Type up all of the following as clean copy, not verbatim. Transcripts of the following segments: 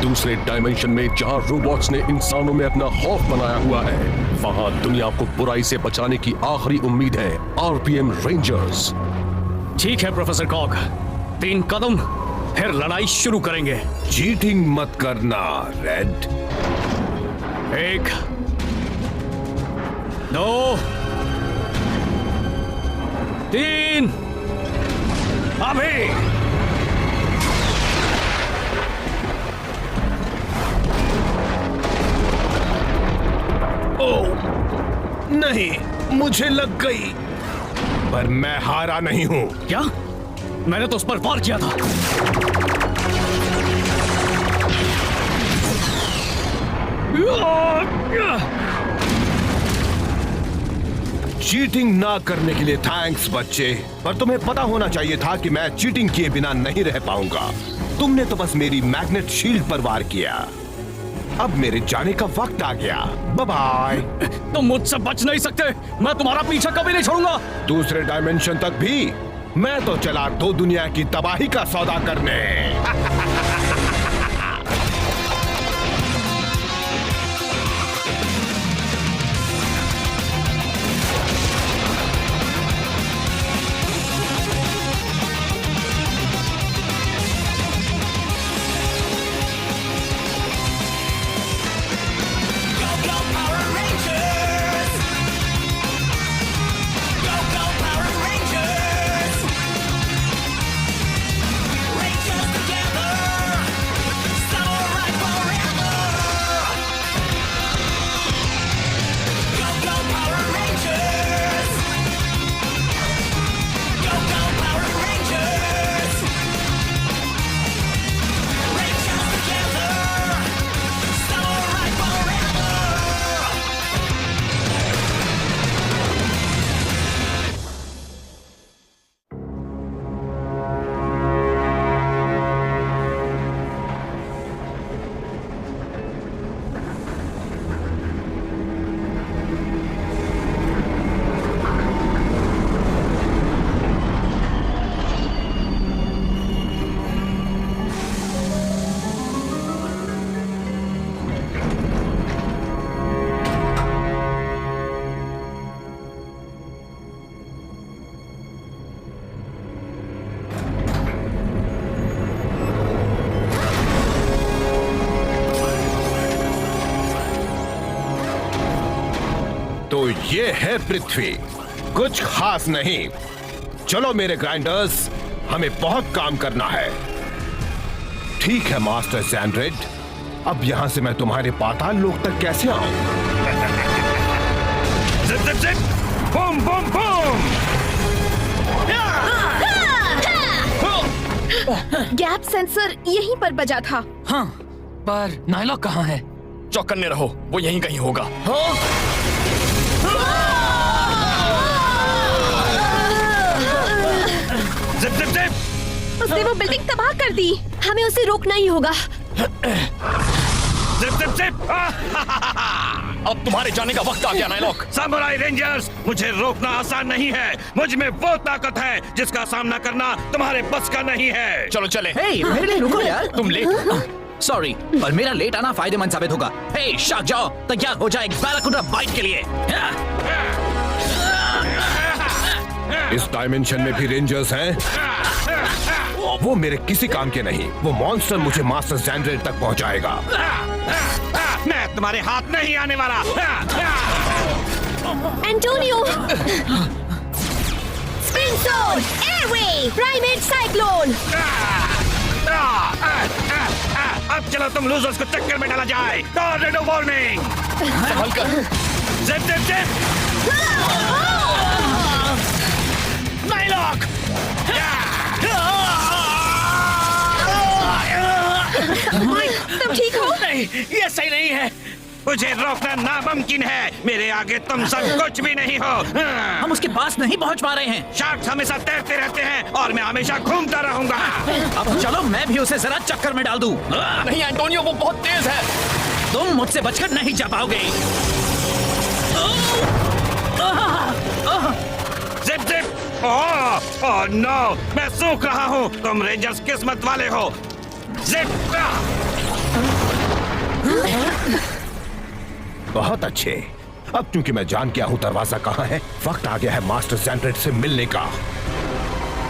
दूसरे डायमेंशन में जहां रोबोट्स ने इंसानों में अपना खौफ बनाया हुआ है, वहां दुनिया को बुराई से बचाने की आखिरी उम्मीद है आरपीएम रेंजर्स। ठीक है प्रोफेसर कॉग, 3 कदम फिर लड़ाई शुरू करेंगे। चीटिंग मत करना रेड। 1 2 3 अभी। ओह नहीं, मुझे लग गई, पर मैं हारा नहीं हूं। क्या? मैंने तो उस पर वार किया था। चीटिंग ना करने के लिए थैंक्स बच्चे, पर तुम्हें पता होना चाहिए था कि मैं चीटिंग किए बिना नहीं रह पाऊंगा। तुमने तो बस मेरी मैग्नेट शील्ड पर वार किया। अब मेरे जाने का वक्त आ गया। Bye bye. तुम मुझसे बच नहीं सकते, मैं तुम्हारा पीछा कभी नहीं छोड़ूंगा। दूसरे डायमेंशन तक भी मैं तो चला 2 दुनिया की तबाही का सौदा करने। तो ये है पृथ्वी, कुछ खास नहीं। चलो मेरे ग्राइंडर्स, हमें बहुत काम करना है। ठीक है मास्टर ज़ैंड्रेड, अब यहां से मैं तुम्हारे पाताल लोक तक कैसे आऊं? Zip zip zip, boom boom boom. Gap sensor यहीं पर बजा था। हाँ, पर नायलॉक कहाँ है? चौकन्ने रहो, वो यहीं कहीं होगा। जिप जिप जिप, उसने वो बिल्डिंग तबाह कर दी, हमें उसे रोकना ही होगा। Zip zip zip. अब तुम्हारे जाने का वक्त आ गया नायलॉक। सामुराई रेंजर्स, मुझे रोकना आसान नहीं है। मुझ में वो ताकत है जिसका सामना करना तुम्हारे बस का नहीं है। चलो चले। हे, मेरे लिए रुको यार। तुम लेट। सॉरी, पर मेरा लेट आना फायदेमंद साबित होगा। हे, शाक जाओ, तैयार हो जाए बैराकुडा बाइट के लिए। इस डायमेंशन में भी रेंजर्स हैं? वो मेरे किसी काम के नहीं। वो मॉन्स्टर मुझे मास्टर ज़ैंड्रेड तक पहुंचाएगा। मैं तुम्हारे हाथ नहीं आने वाला। Antonio, spin soul, airway, primate cyclone. अब चलो तुम लूजर्स को चक्कर में डाला जाए। Tornado warning. संभल कर। Zip zip zip. नायलॉक। तुम ठीक हो? नहीं, ये सही नहीं है। मुझे रोकना नामुमकिन है। मेरे आगे तुम सब कुछ भी नहीं हो। हम उसके पास नहीं पहुंच पा रहे हैं। शार्क्स हमेशा तैरते रहते हैं और मैं हमेशा घूमता रहूंगा। अब चलो मैं भी उसे जरा चक्कर में डाल दूं। नहीं एंटोनियो, वो बहुत तेज है। तुम मुझसे बचकर नहीं जा पाओगे। Zip zip. ओह नो, मैं सूख रहा हूँ। तुम रेंजर्स किस्मत वाले हो। जिप। बहुत अच्छे। अब क्योंकि मैं जान गया हूँ दरवाजा कहाँ है, वक्त आ गया है मास्टर सैंड्रेड से मिलने का।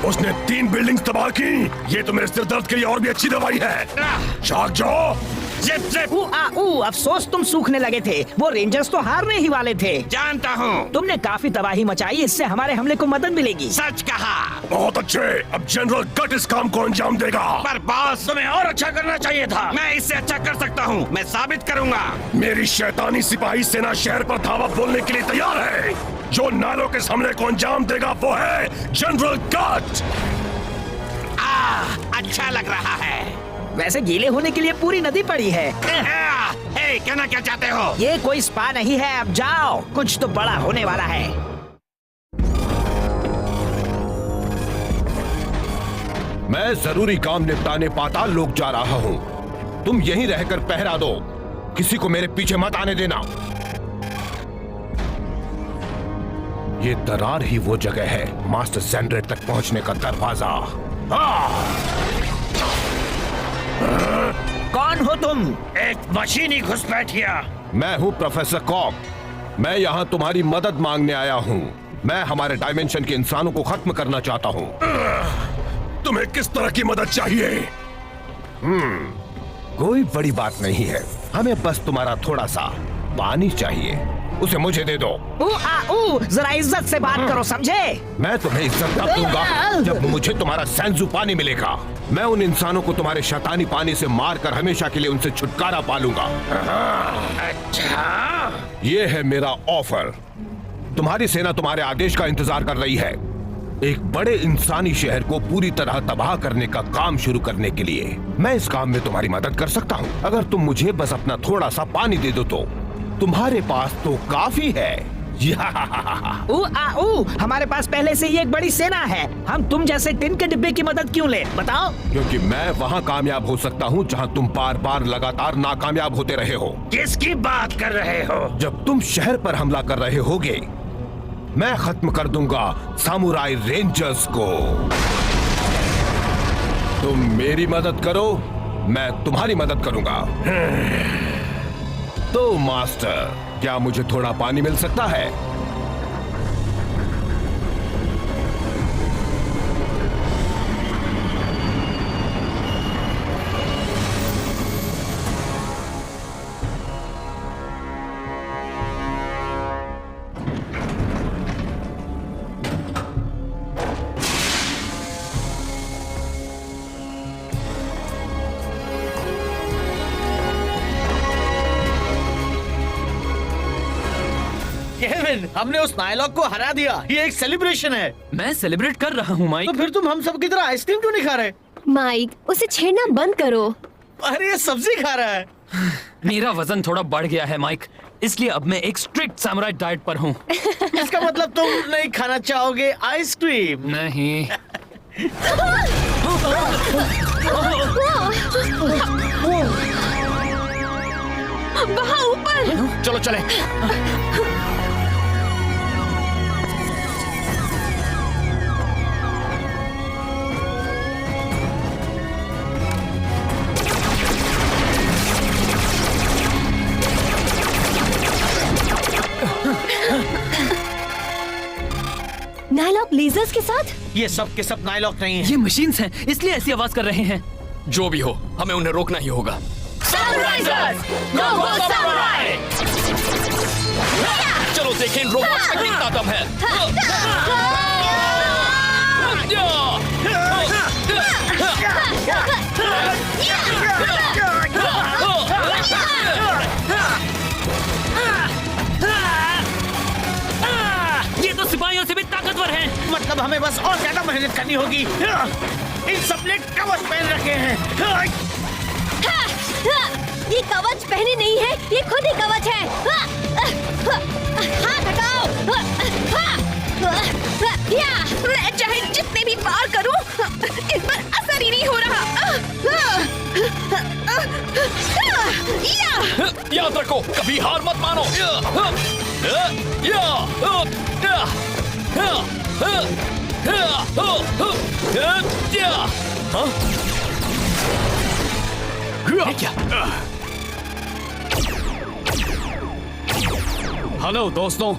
उसने 3 बिल्डिंग्स तबाह की। ये तो मेरे सिर दर्द के लिए और भी अच्छी दवाई है। शाक जॉ, जिप जिप। अफसोस तुम सूखने लगे थे। वो रेंजर्स तो हारने ही वाले थे। जानता हूँ। तुमने काफी तबाही मचाई, इससे हमारे हमले को मदद मिलेगी। सच कहा। बहुत अच्छे। अब जनरल गट इस काम को अंजाम देगा। पर बॉस, तुम्हें और अच्छा करना चाहिए था। मैं इससे अच्छा कर सकता हूँ। मैं साबित करूँगा। मेरी शैतानी सिपाही सेना शहर पर धावा बोलने के लिए तैयार है। जो नालों के हमले को अंजाम देगा वो है जनरल गट। अच्छा लग रहा है। वैसे गीले होने के लिए पूरी नदी पड़ी है। हे, कहना क्या चाहते हो? ये कोई स्पा नहीं है, अब जाओ, कुछ तो बड़ा होने वाला है। मैं जरूरी काम निपटाने पाताल लोक जा रहा हूँ। तुम यहीं रहकर पहरा दो, किसी को मेरे पीछे मत आने देना। ये दरार ही वो जगह है, मास्टर सैंड्रेड तक पहुंचने का दरवाजा। कौन हो तुम? एक मशीनी घुसपैठिया। मैं हूँ प्रोफेसर कॉक। मैं यहाँ तुम्हारी मदद मांगने आया हूँ। मैं हमारे डायमेंशन के इंसानों को खत्म करना चाहता हूँ। तुम्हें किस तरह की मदद चाहिए? कोई बड़ी बात नहीं है, हमें बस तुम्हारा थोड़ा सा पानी चाहिए, उसे मुझे दे दो। जरा इज्जत से बात करो, समझे? मैं तुम्हें इज्जत तब दूंगा जब मुझे तुम्हारा सैंजू पानी मिलेगा। मैं उन इंसानों को तुम्हारे शैतानी पानी से मारकर हमेशा के लिए उनसे छुटकारा पालूंगा। अच्छा, ये है मेरा ऑफर। तुम्हारी सेना तुम्हारे आदेश का इंतजार कर रही है, एक बड़े इंसानी शहर को पूरी तरह तबाह करने का काम शुरू करने के लिए। मैं इस काम में तुम्हारी मदद कर सकता हूँ, अगर तुम मुझे बस अपना थोड़ा सा पानी दे दो तो। तुम्हारे पास तो काफी है। हमारे पास पहले से ही एक बड़ी सेना है, हम तुम जैसे टिन के डिब्बे की मदद क्यों ले, बताओ? क्योंकि मैं वहाँ कामयाब हो सकता हूँ जहाँ तुम बार बार लगातार नाकामयाब होते रहे हो। किसकी बात कर रहे हो? जब तुम शहर पर हमला कर रहे होगे, मैं खत्म कर दूंगा सामुराई रेंजर्स को। तुम मेरी मदद करो, मैं तुम्हारी मदद करूंगा। तो मास्टर, क्या मुझे थोड़ा पानी मिल सकता है? केविन, हमने उस नायलॉक को हरा दिया। ये एक सेलिब्रेशन है। मैं सेलिब्रेट कर रहा हूँ माइक। तो फिर तुम हम सब की तरह आइसक्रीम क्यों नहीं खा रहे? माइक, उसे छेड़ना बंद करो। अरे ये सब्जी खा रहा है। मेरा वजन थोड़ा बढ़ गया है माइक, इसलिए अब मैं एक स्ट्रिक्ट सैमुराई डाइट पर हूँ। इसका मतलब तुम नहीं खाना चाहोगे आइसक्रीम? नहीं। वहाँ ऊपर। चलो चले। नायलॉक लेजर्स के साथ? ये सब के सब नायलॉक नहीं है। ये मशीन्स हैं, इसलिए ऐसी आवाज कर रहे हैं। जो भी हो, हमें उन्हें रोकना ही होगा। चलो देखें इन रोबोट्स में कितना दम है। ये तो सिपाहियों से भी ताकतवर हैं। मतलब हमें बस और ज्यादा मेहनत करनी होगी। इन सब ने कवच पहन रखे हैं। ये कवच पहने नहीं है, ये खुद ही कवच है। हाथ हटाओ। मैं चाहे जितने भी बार करूं, इन पर असर ही नहीं हो रहा। याद रखो, कभी हार मत मानो। हेलो दोस्तों।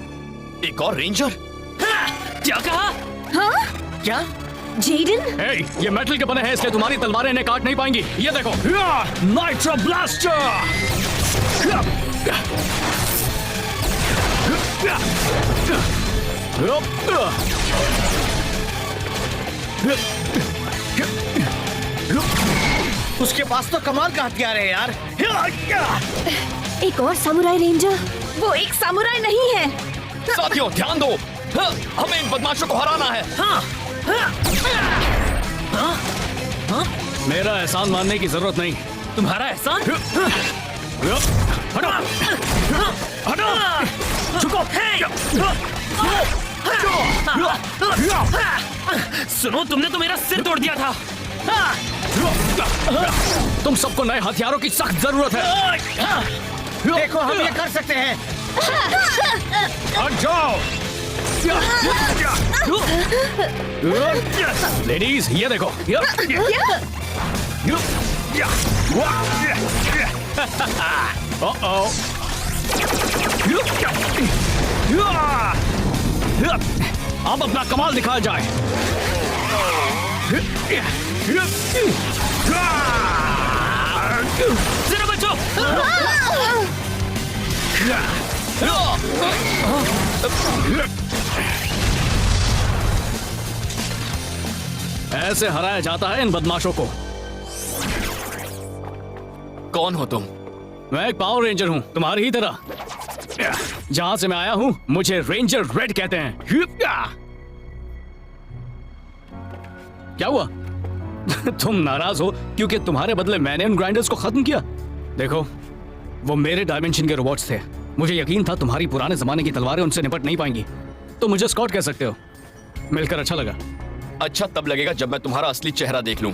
एक और रेंजर? क्या कहा? हाँ? क्या? जेडन? हे, ये मेटल के बने हैं इसलिए तुम्हारी तलवारें इन्हें काट नहीं पाएंगी। ये देखो। Nitro blaster. उसके पास तो कमाल का हथियार है यार। एक और सामुराई रेंजर। वो एक सामुराई नहीं है। साथियों ध्यान दो, हमें इन बदमाशों को हराना है। मेरा एहसान मानने की जरूरत नहीं। तुम्हारा एहसान? हटो, हटो, झुको। सुनो, तुमने तो मेरा सिर तोड़ दिया था। तुम सबको नए हथियारों की सख्त जरूरत है। देखो हम ये कर सकते हैं। हट जाओ। लेडीज ये देखो। अब अपना कमाल दिखाया जाए। जरा बचो। ऐसे हराया जाता है इन बदमाशों को। कौन हो तुम? मैं एक पावर रेंजर हूँ, तुम्हारी ही तरह। जहां से मैं आया हूँ मुझे रेंजर रेड कहते हैं। क्या हुआ? तुम नाराज हो क्योंकि तुम्हारे बदले मैंने उन ग्राइंडर्स को खत्म किया? देखो, वो मेरे डायमेंशन के रोबोट्स थे। मुझे यकीन था तुम्हारी पुराने जमाने की तलवारें उनसे निपट नहीं पाएंगी। तो मुझे स्कॉट कह सकते हो। मिलकर अच्छा लगा। अच्छा तब लगेगा जब मैं तुम्हारा असली चेहरा देख लूं।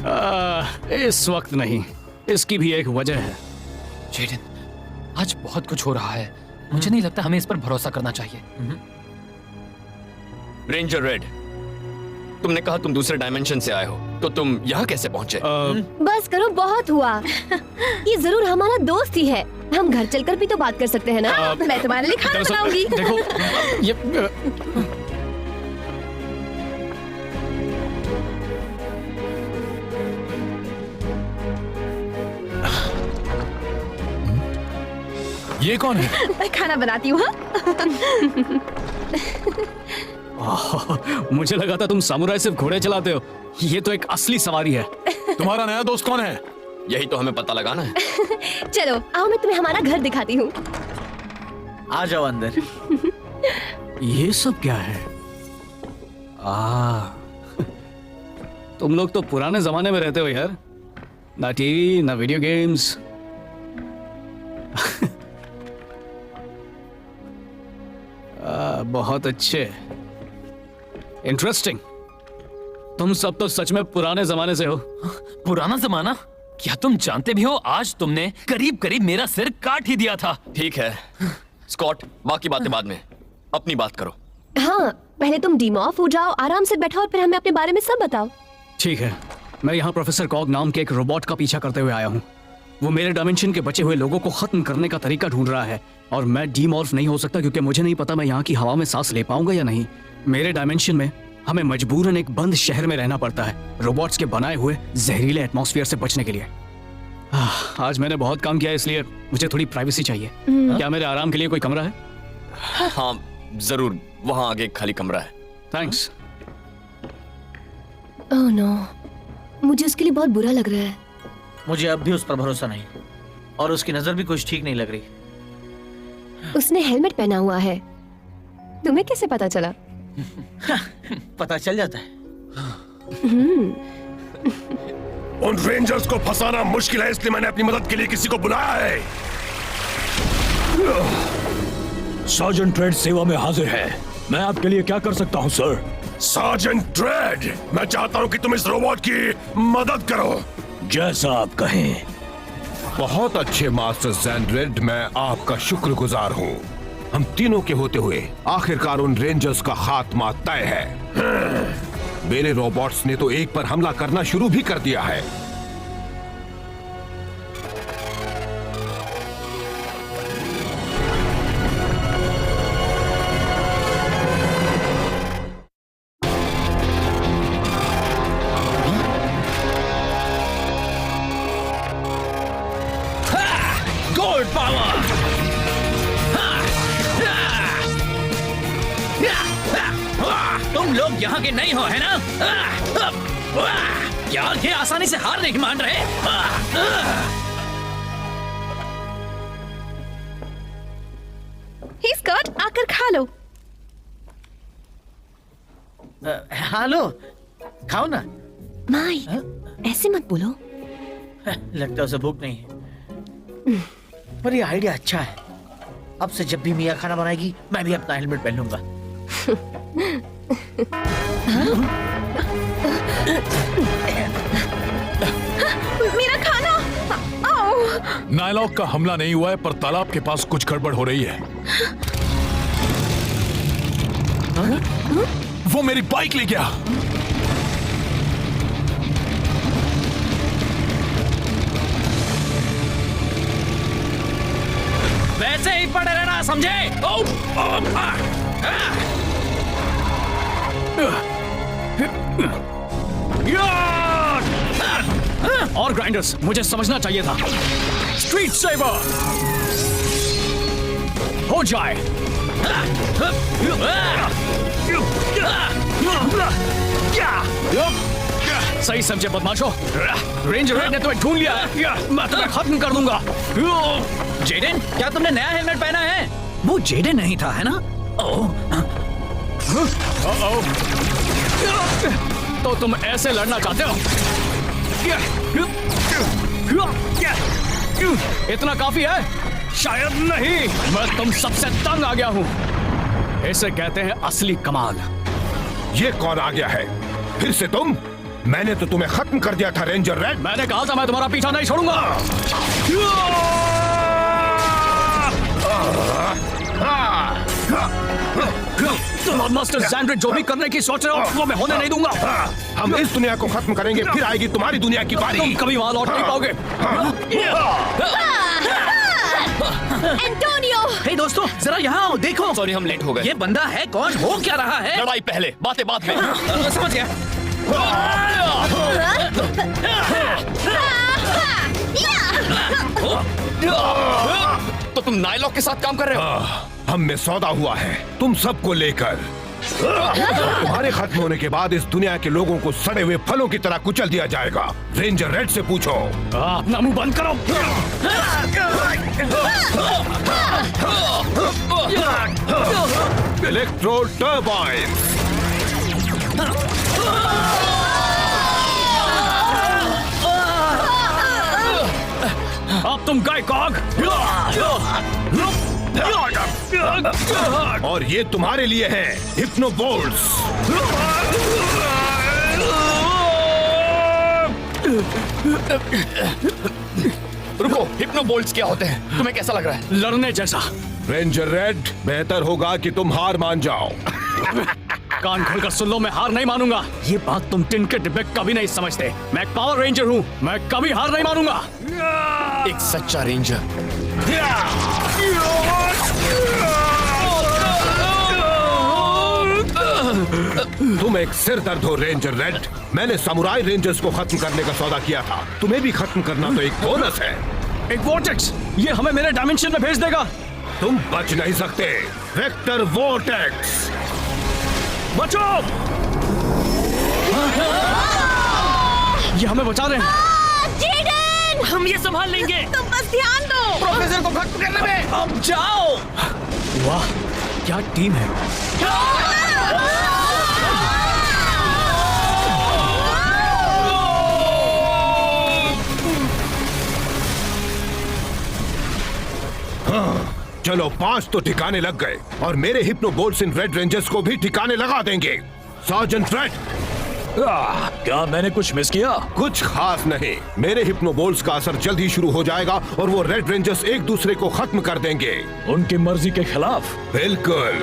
इस वक्त नहीं, इसकी भी एक वजह है। जेडन, आज बहुत कुछ हो रहा है। मुझे नहीं लगता हमें इस पर भरोसा करना चाहिए। रेंजर रेड, तुमने कहा तुम दूसरे डायमेंशन से आए हो, तो तुम यहाँ कैसे पहुंचे? बस करो, बहुत हुआ। ये जरूर हमारा दोस्त ही है। हम घर चलकर भी तो बात कर सकते हैं ना। मैं तुम्हारे लिए खाना बनाऊंगी। देखो, ये ये कौन है? मैं खाना बनाती हूँ। मुझे लगा था तुम सामुराई सिर्फ घोड़े चलाते हो। ये तो एक असली सवारी है। तुम्हारा नया दोस्त कौन है? यही तो हमें पता लगाना है। चलो आओ, मैं तुम्हें हमारा घर दिखाती हूँ। आ जाओ अंदर। ये सब क्या है? तुम लोग तो पुराने जमाने में रहते हो यार। ना टीवी, ना वीडियो गेम्स। बहुत अच्छे, इंटरेस्टिंग। तुम सब तो सच में पुराने जमाने से हो। पुराना जमाना? क्या तुम जानते भी हो, आज तुमने करीब करीब मेरा सिर काट ही दिया था। ठीक है स्कॉट, बाकी बातें बाद में, अपनी बात करो। हाँ, पहले तुम डीमॉर्फ हो जाओ, आराम से बैठो और फिर हमें अपने बारे में सब बताओ। ठीक है, मैं यहाँ प्रोफेसर कॉग नाम के एक रोबोट का पीछा करते हुए आया हूँ। वो मेरे डायमेंशन के बचे हुए लोगों को खत्म करने का तरीका ढूंढ रहा है और मैं डीमॉर्फ नहीं हो सकता क्योंकि मुझे नहीं पता मैं यहाँ की हवा में सांस ले पाऊंगा या नहीं। मेरे डायमेंशन में हमें मजबूरन एक बंद शहर में रहना पड़ता है, रोबोट्स के बनाए हुए जहरीले एटमॉस्फेयर से बचने के लिए। आज मैंने बहुत काम किया, इसलिए मुझे थोड़ी प्राइवेसी चाहिए। क्या मेरे आराम के लिए कोई कमरा है? हाँ जरूर, वहाँ आगे खाली कमरा है। थैंक्स। ओह नो, मुझे उसके लिए बहुत बुरा लग रहा है। मुझे अब भी उस पर भरोसा नहीं, और उसकी नजर भी कुछ ठीक नहीं लग रही। उसने हेलमेट पहना हुआ है। तुम्हें कैसे पता चला? पता चल जाता है। उन रेंजर्स को फंसाना मुश्किल है, इसलिए मैंने अपनी मदद के लिए किसी को बुलाया है। सार्जेंट रेड सेवा में हाजिर है। मैं आपके लिए क्या कर सकता हूँ सर? सार्जेंट रेड, मैं चाहता हूँ कि तुम इस रोबोट की मदद करो। जैसा आप कहें। बहुत अच्छे मास्टर ज़ैंड्रेड, मैं आपका शुक्रगुजार हूँ। हम तीनों के होते हुए आखिरकार उन रेंजर्स का खात्मा तय है। मेरे रोबोट्स ने तो एक पर हमला करना शुरू भी कर दिया है। Cold power! तुम लोग यहाँ के नहीं हो, है ना? यार, ये आसानी से हार नहीं मान रहे। हे स्कॉट, आकर खा लो। हाँ लो, खाओ ना। माई, ऐसे मत बोलो। लगता है उसे भूख नहीं है, पर ये आइडिया अच्छा है। अब से जब भी मिया खाना बनाएगी, मैं भी अपना हेलमेट पहन लूंगा। मेरा खाना! नायलॉक का हमला नहीं हुआ है, पर तालाब के पास कुछ गड़बड़ हो रही है। वो मेरी बाइक ले गया। वैसे ही पड़े रहना, समझे? और ग्राइंडर्स, मुझे समझना चाहिए था। स्ट्रीट सेवर हो जाए। सही समझे बदमाशों। रेंजर रेड ने तुम्हें ढूंढ लिया है। मैं तुम्हें खत्म कर दूंगा। जेडन, क्या तुमने नया हेलमेट पहना है? वो जेडन नहीं था, है ना? तो तुम ऐसे लड़ना चाहते हो? इतना काफी है? शायद नहीं। मैं तुम सबसे तंग आ गया हूँ। इसे कहते हैं असली कमाल। ये कौन आ गया है? फिर से तुम? मैंने तो तुम्हें खत्म कर दिया था रेंजर रेड। मैंने कहा था मैं तुम्हारा पीछा नहीं छोड़ूंगा। मास्टर सैंड्रिच, जो भी करने की सोच रहे हो वो मैं होने नहीं दूंगा। हम इस दुनिया को खत्म करेंगे, फिर आएगी तुम्हारी दुनिया की बारी। तुम कभी वहां लौट नहीं पाओगे। एंटोनियो! हे दोस्तों, जरा यहाँ आओ, देखो। सॉरी, हम लेट हो गए। ये बंदा है कौन? हो क्या रहा है? लड़ाई पहले, बातें बाद में। समझ गया। तो तुम नायलॉक के साथ काम कर रहे हो? हम में सौदा हुआ है तुम सबको लेकर। तुम्हारे खत्म होने के बाद इस दुनिया के लोगों को सड़े हुए फलों की तरह कुचल दिया जाएगा। रेंजर रेड से पूछो। अपना मुंह बंद करो। Electro turbine. अब तुम गए कॉग। और ये तुम्हारे लिए है हिप्नो बोल्ट्स। रुको, हिप्नो बोल्ट्स क्या होते हैं? तुम्हें कैसा लग रहा है? लड़ने जैसा। रेंजर रेड, बेहतर होगा कि तुम हार मान जाओ। कान खोलकर सुन लो, मैं हार नहीं मानूंगा। ये बात तुम टिन के डिब्बे कभी नहीं समझते। मैं एक पावर रेंजर हूँ, मैं कभी हार नहीं मानूंगा। एक सच्चा रेंजर। तुम एक सिर दर्द हो रेंजर रेड। मैंने समुराई रेंजर्स को खत्म करने का सौदा किया था, तुम्हें भी खत्म करना तो एक बोनस है। एक वोर्टेक्स, ये हमें मेरे डायमेंशन में भेज देगा। तुम बच नहीं सकते। Vector vortex. बचो! ये हमें बचा रहे हैं। जेडन! हम ये संभाल लेंगे। तुम बस ध्यान दो। प्रोफेसर को खत्म करने में। अब जाओ। वाह, क्या टीम है। चलो, 5 तो ठिकाने लग गए और मेरे हिप्नो बोल्ट्स इन रेड रेंजर्स को भी ठिकाने लगा देंगे। Sergeant red. क्या मैंने कुछ मिस किया? कुछ खास नहीं। मेरे हिप्नो बोल्ट्स का असर जल्द ही शुरू हो जाएगा और वो रेड रेंजर्स एक दूसरे को खत्म कर देंगे। उनकी मर्जी के खिलाफ? बिल्कुल।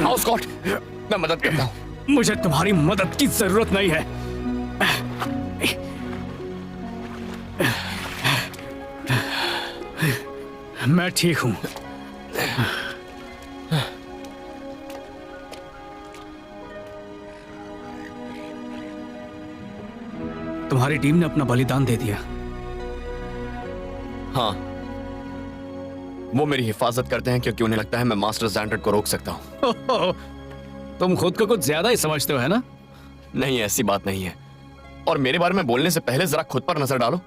आओ स्कॉट, मैं मदद करता हूँ। मुझे तुम्हारी मदद की जरूरत नहीं है। मैं ठीक हूं। तुम्हारी टीम ने अपना बलिदान दे दिया। हाँ, वो मेरी हिफाजत करते हैं क्योंकि उन्हें लगता है मैं मास्टर ज़ैंडर को रोक सकता हूँ। तुम खुद को कुछ ज्यादा ही समझते हो, है ना? नहीं, ऐसी बात नहीं है। और मेरे बारे में बोलने से पहले जरा खुद पर नजर डालो।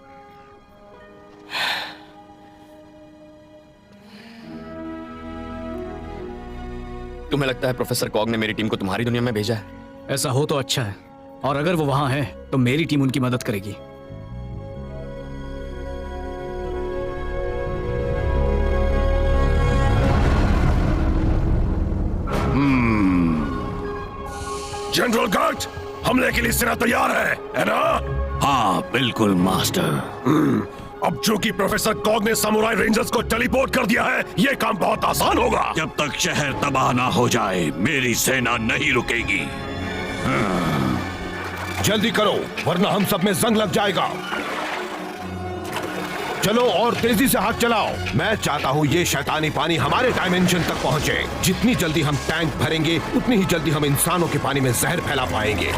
तुम्हें लगता है प्रोफेसर कॉग ने मेरी टीम को तुम्हारी दुनिया में भेजा है? ऐसा हो तो अच्छा है, और अगर वो वहां है तो मेरी टीम उनकी मदद करेगी। जनरल गार्ड, हमले के लिए सेना तैयार है ना? हाँ बिल्कुल मास्टर। अब चूंकि प्रोफेसर कॉग ने समुराई रेंजर्स को टेलीपोर्ट कर दिया है, ये काम बहुत आसान होगा। जब तक शहर तबाह ना हो जाए मेरी सेना नहीं रुकेगी। जल्दी करो वरना हम सब में जंग लग जाएगा। चलो और तेजी से हाथ चलाओ। मैं चाहता हूँ ये शैतानी पानी हमारे डायमेंशन तक पहुँचे। जितनी जल्दी हम टैंक भरेंगे उतनी ही जल्दी हम इंसानों के पानी में जहर फैला पाएंगे।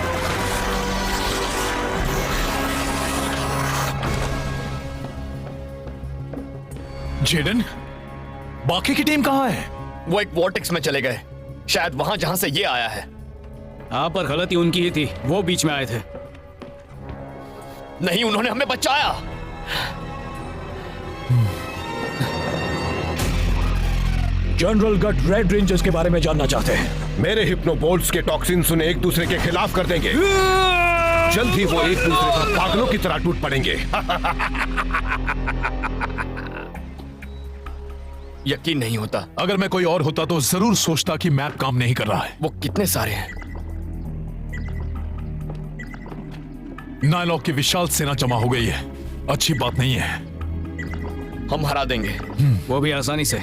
जेडन, बाकी की टीम कहाँ है? वो एक वॉर्टेक्स में चले गए, शायद वहां जहां से ये आया है। हाँ, पर गलती उनकी ही थी, वो बीच में आए थे। नहीं, उन्होंने हमें बचाया। जनरल गट रेड रेंजर्स के बारे में जानना चाहते हैं। मेरे हिप्नोबोल्ट्स के टॉक्सिन्स उन्हें एक दूसरे के खिलाफ कर देंगे। जल्द ही वो एक दूसरे पर पागलों की तरह टूट पड़ेंगे। यकीन नहीं होता। अगर मैं कोई और होता तो जरूर सोचता कि मैप काम नहीं कर रहा है। वो कितने सारे हैं? नायलॉक की विशाल सेना जमा हो गई है, अच्छी बात नहीं है। हम हरा देंगे। वो भी आसानी से।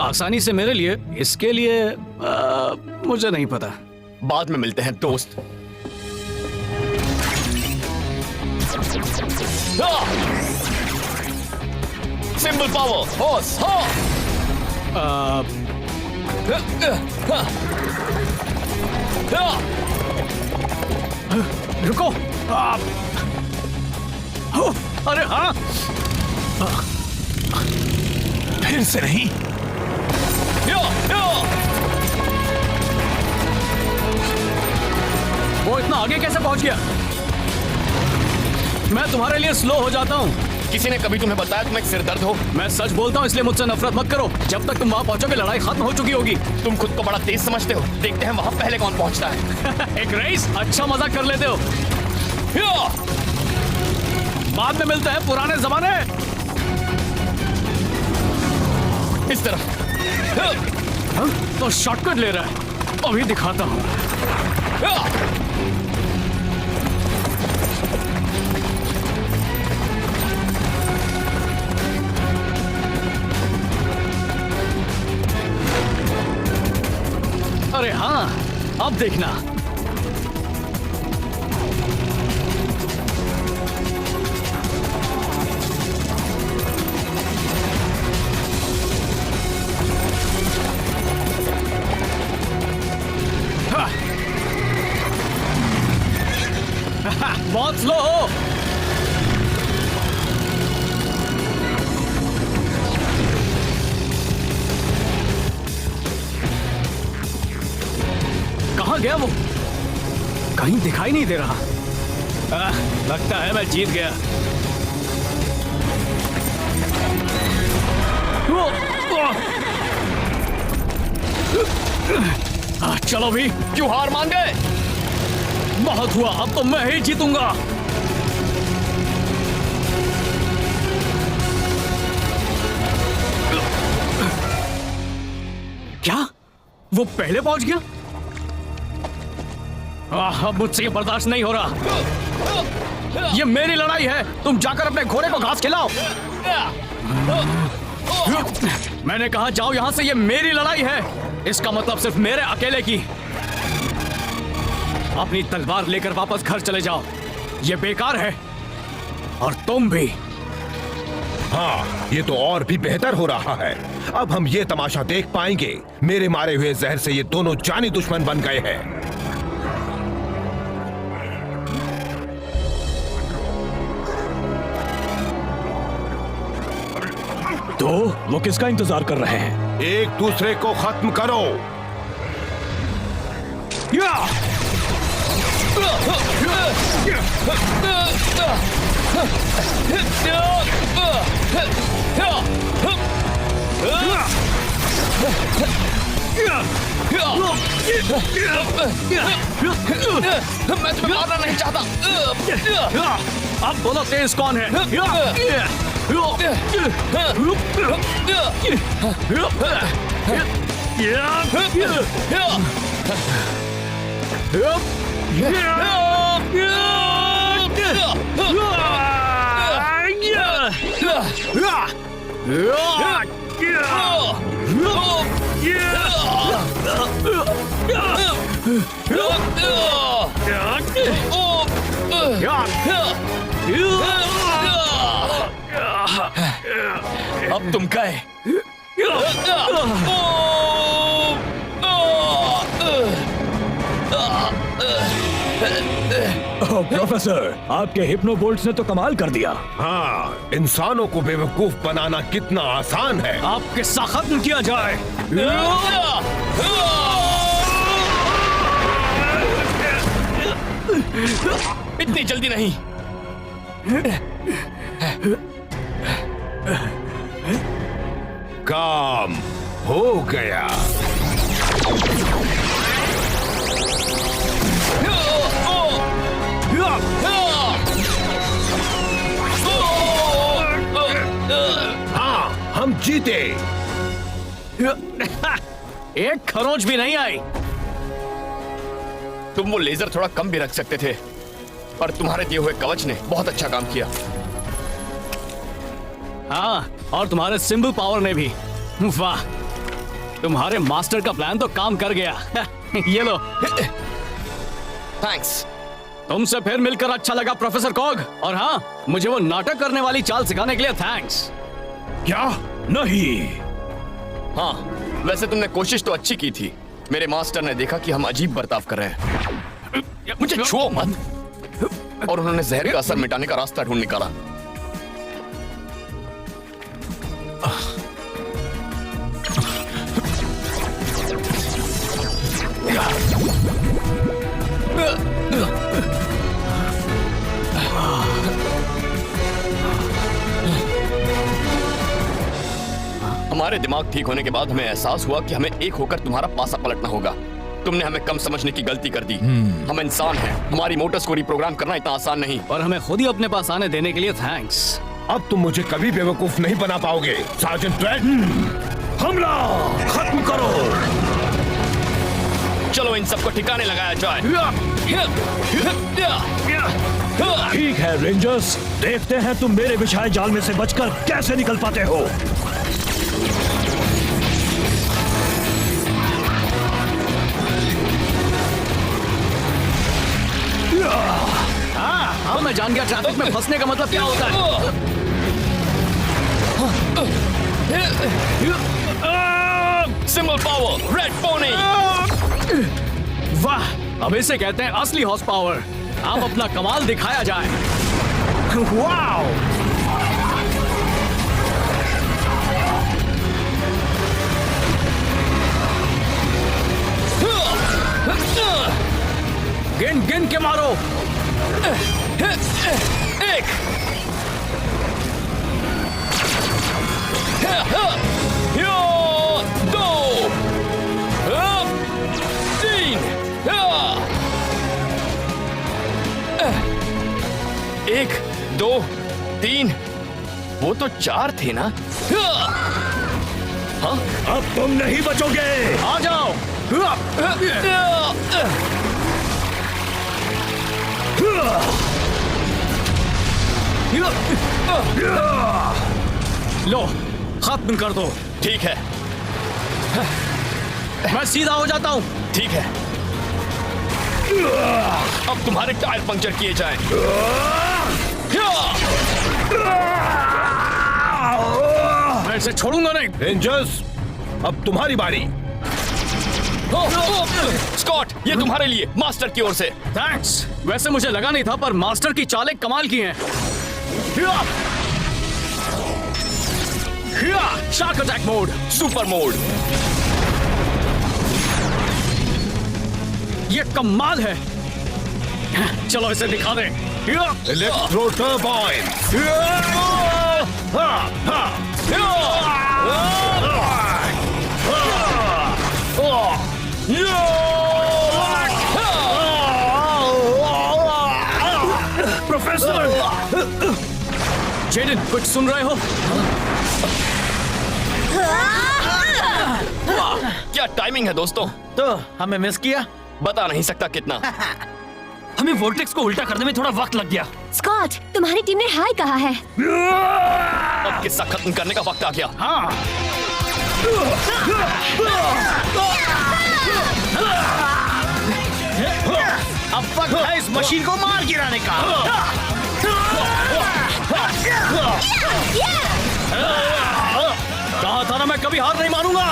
आसानी से मेरे लिए, इसके लिए मुझे नहीं पता। बाद में मिलते हैं दोस्त। सिंबल पावर, होस, हो। रुको। अरे हाँ, फिर से नहीं। वो इतना आगे कैसे पहुंच गया? मैं तुम्हारे लिए स्लो हो जाता हूँ। किसी ने कभी तुम्हें बताया तुम एक सिरदर्द हो? मैं सच बोलता हूँ, इसलिए मुझसे नफरत मत करो। जब तक तुम वहां पहुंचोगे लड़ाई खत्म हो चुकी होगी। तुम खुद को बड़ा तेज समझते हो। देखते हैं वहां पहले कौन पहुंचता है। एक रेस, अच्छा मजाक कर लेते हो। बाद में मिलते हैं पुराने जमाने। इस तरफ। तो शॉर्टकट ले रहा है, अभी दिखाता हूँ। अरे हाँ, अब देखना। बहुत स्लो हो। कहाँ गया वो? कहीं दिखाई नहीं दे रहा। लगता है मैं जीत गया। चलो भी। क्यों हार मान गए? बहुत हुआ, अब तो मैं ही जीतूंगा। क्या वो पहले पहुंच गया? अब मुझसे ये बर्दाश्त नहीं हो रहा। ये मेरी लड़ाई है, तुम जाकर अपने घोड़े को घास खिलाओ। मैंने कहा जाओ यहां से, ये मेरी लड़ाई है। इसका मतलब सिर्फ मेरे अकेले की। अपनी तलवार लेकर वापस घर चले जाओ, ये बेकार है। और तुम भी। हाँ, ये तो और भी बेहतर हो रहा है। अब हम ये तमाशा देख पाएंगे। मेरे मारे हुए जहर से ये दोनों जानी दुश्मन बन गए हैं। तो वो किसका इंतजार कर रहे हैं? एक दूसरे को खत्म करो। मैं तुम्हें मारना नहीं चाहता। अब बोलो तेज कौन है? अब तुम गए। प्रोफेसर, आपके हिप्नोबोल्ट्स ने तो कमाल कर दिया। हाँ, इंसानों को बेवकूफ बनाना कितना आसान है। आप किस्सा खत्म किया जाए। इतनी जल्दी नहीं। काम हो गया। हाँ, हम जीते। एक खरोंच भी नहीं आई। तुम वो लेजर थोड़ा कम भी रख सकते थे, पर तुम्हारे दिए हुए कवच ने बहुत अच्छा काम किया। हाँ, और तुम्हारे सिंबल पावर ने भी। वाह, तुम्हारे मास्टर का प्लान तो काम कर गया। ये लो। थैंक्स। तुमसे फिर मिलकर अच्छा लगा प्रोफेसर कॉग। और हाँ, मुझे वो नाटक करने वाली चाल सिखाने के लिए थैंक्स। क्या? नहीं। हाँ, वैसे तुमने कोशिश तो अच्छी की थी। मेरे मास्टर ने देखा कि हम अजीब बर्ताव कर रहे हैं। मुझे छुओ मत। और उन्होंने जहर का असर मिटाने का रास्ता ढूंढ निकाला। हमारे दिमाग ठीक होने के बाद हमें एहसास हुआ कि हमें एक होकर तुम्हारा पासा पलटना होगा। तुमने हमें कम समझने की गलती कर दी। हम इंसान हैं, हमारी मोटर्स को रिप्रोग्राम करना इतना आसान नहीं। और हमें खुद ही अपने पास आने देने के लिए थैंक्स। अब तुम मुझे कभी बेवकूफ नहीं बना पाओगे। सार्जेंट ड्रेड, हमला खत्म करो। चलो इन सबको ठिकाने लगाया जाए। ठीक है रेंजर्स, देखते हैं तुम मेरे बिछाए जाल में से बचकर कैसे निकल पाते हो। हाँ, मैं जान गया ट्रैफिक में फंसने का मतलब क्या होता है। Symbol power, red pony. वाह, अब इसे कहते हैं असली हॉर्स पावर। आप अपना कमाल दिखाया जाए। वाओ! गिन गिन के मारो। एक, दो, तीन। एक, दो, तीन। वो तो 4 थे ना? हाँ? अब तुम नहीं बचोगे। आ जाओ। लो, खत्म कर दो। ठीक है, मैं सीधा हो जाता हूँ। ठीक है। अब तुम्हारे टायर पंक्चर किए जाएं। मैं इसे छोड़ूंगा नहीं। रेंजर्स, अब तुम्हारी बारी। स्कॉट, ये तुम्हारे लिए मास्टर की ओर से। थैंक्स। वैसे मुझे लगा नहीं था, पर मास्टर की चालें कमाल की हैं। Shark attack mode, super mode. ये कमाल है। चलो इसे दिखा दें। Electro turbine. प्रोफेसर जेडन, कुछ सुन रहे हो? क्या टाइमिंग है दोस्तों? तो हमें मिस किया? बता नहीं सकता कितना। हमें वोर्टेक्स को उल्टा करने में थोड़ा वक्त लग गया। स्कॉट, तुम्हारी टीम ने हाय कहा है। अब किस्सा खत्म करने का वक्त आ गया। हाँ। अब वक्त है इस मशीन को मार गिराने का। कहा था ना मैं कभी हार नहीं मानूंगा।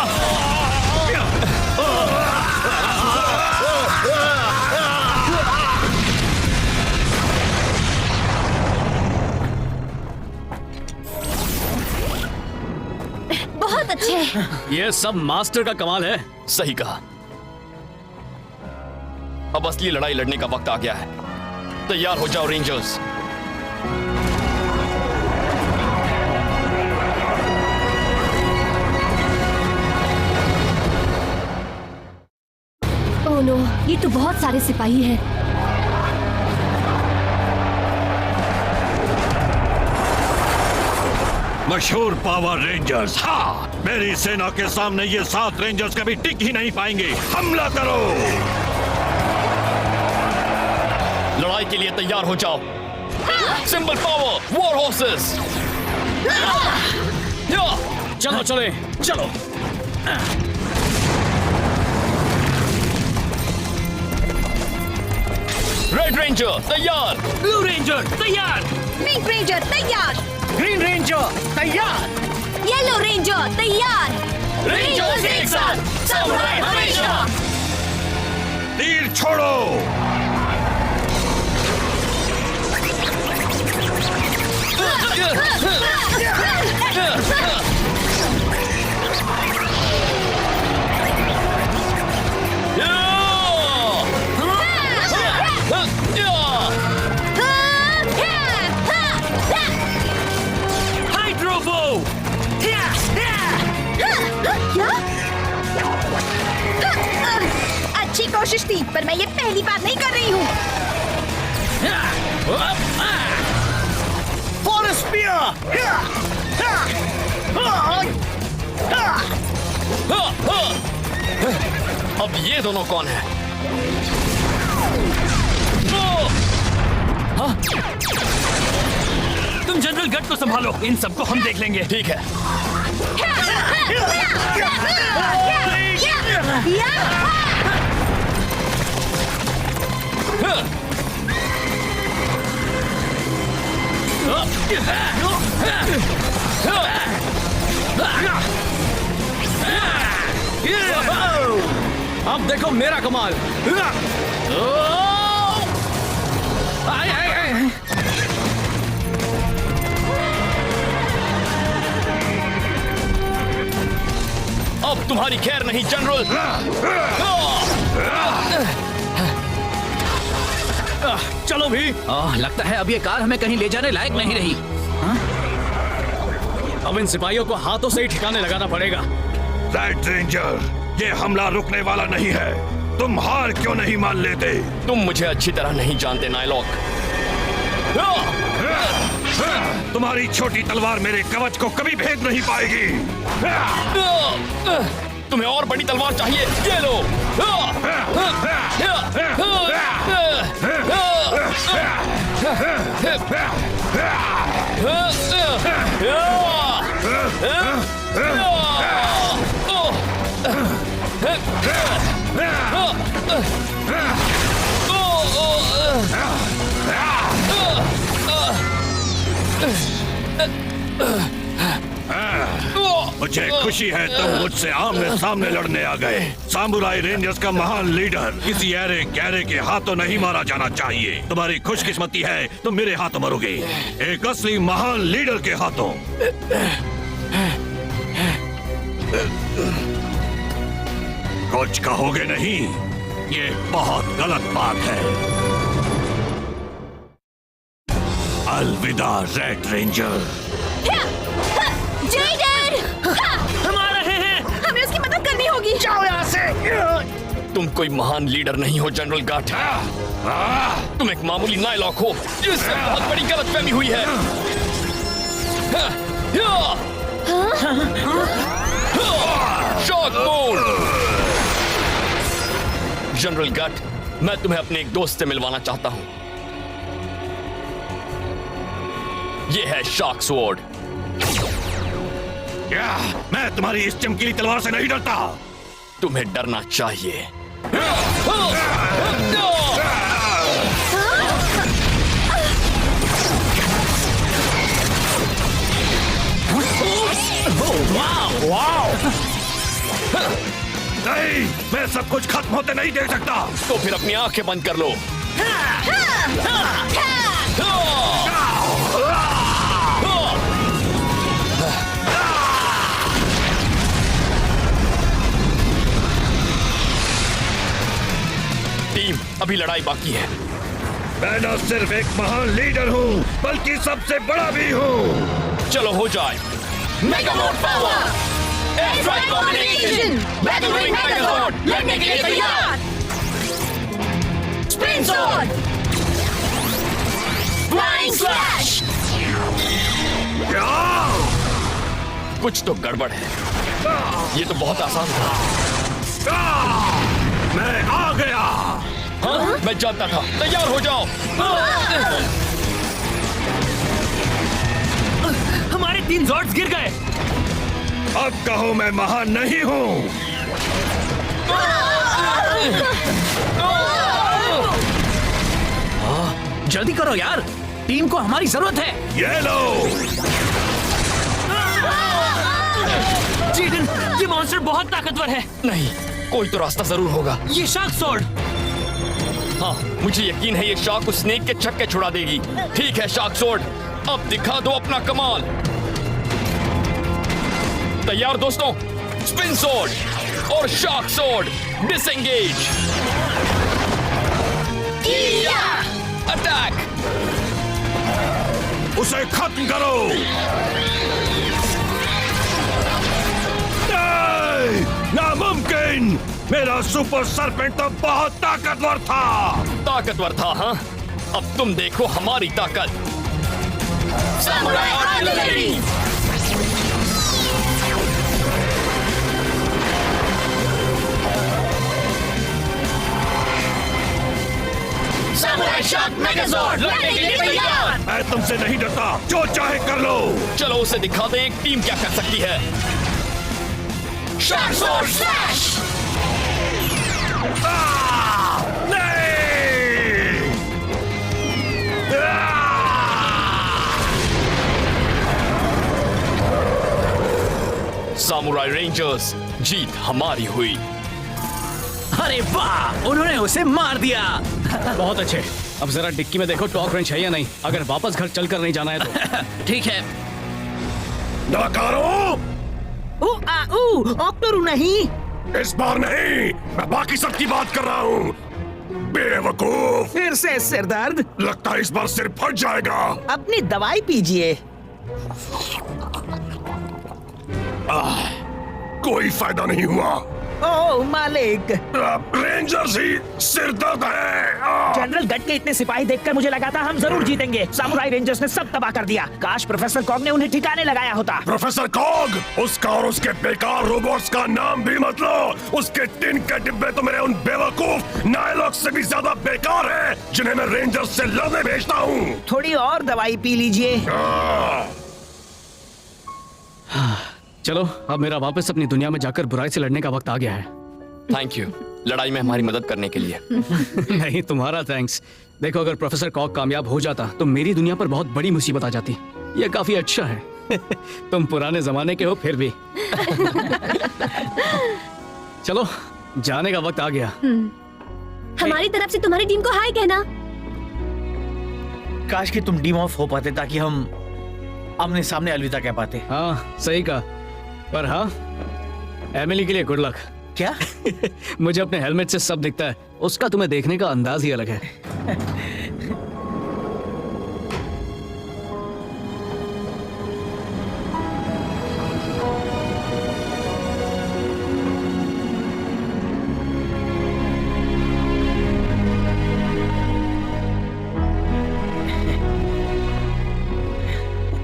बहुत अच्छे। ये सब मास्टर का कमाल है। सही कहा। अब असली लड़ाई लड़ने का वक्त आ गया है। तैयार हो जाओ रेंजर्स। ओह नो, ये तो बहुत सारे सिपाही हैं। मशहूर पावर रेंजर्स। हाँ, मेरी सेना के सामने ये 7 रेंजर्स कभी टिक ही नहीं पाएंगे। हमला करो। लड़ाई के लिए तैयार हो जाओ। Symbol power, war horses. चलो चले, चलो। रेड रेंजर तैयार। ब्लू रेंजर तैयार। पिंक रेंजर तैयार। ग्रीन रेंजर तैयार। येलो रेंजर तैयार। रेंजर्स एक साथ, समुराई हमेशा। तीर छोड़ो। हाइड्रोबो। क्या? अच्छी कोशिश थी, पर मैं ये पहली बार नहीं कर रही हूँ। Forest spear. अब ये दोनों कौन है? तुम जनरल गट को संभालो, इन सबको हम देख लेंगे। ठीक है। अब देखो मेरा कमाल। अब तुम्हारी खैर नहीं जनरल। चलो भी। लगता है अब ये कार हमें कहीं ले जाने लायक नहीं रही। अब इन सिपाहियों को हाथों से ही ठिकाने लगाना पड़ेगा। रेड रेंजर, ये हमला रुकने वाला नहीं है। तुम हार क्यों नहीं मान लेते? तुम मुझे अच्छी तरह नहीं जानते नायलॉक। तुम्हारी छोटी तलवार मेरे कवच को कभी भेद नहीं पाएगी। तुम्हें और बड़ी तलवार चाहिए? ये लो। मुझे खुशी है तुम मुझसे आमने सामने लड़ने आ गए। सामुराई रेंजर्स का महान लीडर किसी ऐरे गहरे के हाथों नहीं मारा जाना चाहिए। तुम्हारी खुशकिस्मती है तुम मेरे हाथों मरोगे, एक असली महान लीडर के हाथों। कुछ कहोगे नहीं? ये बहुत गलत बात है। अलविदा रेड रेंजर। हम आ रहे हैं। हमें उसकी मदद करनी होगी। जाओ यहाँ से। तुम कोई महान लीडर नहीं हो जनरल गाट। तुम एक मामूली नायलॉक हो जिससे बहुत बड़ी गलतफहमी हुई है। Shock mode. जनरल गाट, मैं तुम्हें अपने एक दोस्त से मिलवाना चाहता हूं। ये है शॉक स्वॉर्ड। क्या मैं तुम्हारी इस चमकीली तलवार से नहीं डरता? तुम्हें डरना चाहिए। नहीं, मैं सब कुछ खत्म होते नहीं देख सकता। तो फिर अपनी आंखें बंद कर लो। टीम, अभी लड़ाई बाकी है। मैं न सिर्फ एक महान लीडर हूँ बल्कि सबसे बड़ा भी हूँ। चलो हो जाए। Megamode power, air strike combination, battle wing Megazord, लड़ने के लिए तैयार। Spin sword, flying slash. कुछ तो गड़बड़ है। ये तो बहुत आसान था। मैं आ गया। हाँ, मैं जानता था। तैयार हो जाओ। हमारे 3 जॉर्ड्स गिर गए। अब कहो मैं महान नहीं हूँ। जल्दी करो यार, टीम को हमारी जरूरत है। ये लो। जीडन, ये मॉन्स्टर बहुत ताकतवर है। नहीं, कोई तो रास्ता जरूर होगा। ये शार्क स्वॉर्ड। हाँ, मुझे यकीन है ये शार्क उस स्नेक के छक्के छुड़ा देगी। ठीक है शार्क स्वॉर्ड, अब दिखा दो अपना कमाल। तैयार दोस्तों? स्पिन स्वॉर्ड और शार्क स्वॉर्ड डिसएंगेज। अटैक। उसे खत्म करो। नामुमकिन! मेरा सुपर सरपेंट तो बहुत ताकतवर था। ताकतवर था, हाँ? अब तुम देखो हमारी ताकत। Samurai artillery. समुराई शार्क मेगाजॉर्ड, लड़ने के लिए तैयार। मैं तुमसे नहीं डरता, जो चाहे कर लो। चलो उसे दिखा दे एक टीम क्या कर सकती है। Shark sword slash. Samurai rangers, जीत हमारी हुई। अरे वाह, उन्होंने उसे मार दिया। बहुत अच्छे। अब जरा डिक्की में देखो टॉक रेंच है या नहीं। अगर वापस घर चलकर नहीं जाना है तो। ठीक है। नकारो! ऑक्टोरू नहीं। इस बार नहीं, मैं बाकी सबकी बात कर रहा हूँ। बेवकूफ! फिर से सिर दर्द? लगता है इस बार सिर फट जाएगा। अपनी दवाई पीजिए। कोई फायदा नहीं हुआ। ओह मालिक, रेंजर्स ही सिर दर्द है। जनरल गट के इतने सिपाही देखकर मुझे लगा था हम जरूर जीतेंगे। सामुराई रेंजर्स ने सब तबाह कर दिया। काश प्रोफेसर कॉग ने उन्हें ठिकाने लगाया होता। प्रोफेसर कॉग, उसका और उसके बेकार रोबोट्स का नाम भी मत लो। उसके टिन के डिब्बे तो मेरे उन बेवकूफ नायलॉक से भी ज्यादा बेकार है जिन्हें मैं रेंजर्स से लड़ने भेजता हूँ। थोड़ी और दवाई पी लीजिए। चलो, अब मेरा वापस अपनी दुनिया में जाकर बुराई से लड़ने का वक्त आ गया है। थैंक यू लड़ाई में हमारी मदद करने के लिए। नहीं, तुम्हारा थैंक्स। देखो, अगर प्रोफेसर कॉग कामयाब हो जाता तो मेरी दुनिया पर बहुत बड़ी मुसीबत आ जाती। यह काफी अच्छा है। तुम पुराने जमाने के हो फिर भी। चलो, जाने का वक्त आ गया। हमारी तरफ से तुम्हारी टीम को हाय कहना। काश कि तुम डीम ऑफ हो पाते ताकि हम आमने सामने अलविदा कह पाते। हाँ, सही कहा। पर हाँ, एमिली के लिए गुड लक। क्या? मुझे अपने हेलमेट से सब दिखता है, उसका तुम्हें देखने का अंदाज ही अलग है।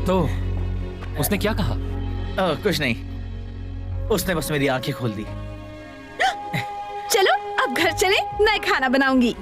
तो उसने क्या कहा? कुछ नहीं, उसने बस मेरी आंखें खोल दी। चलो अब घर चले, मैं खाना बनाऊंगी।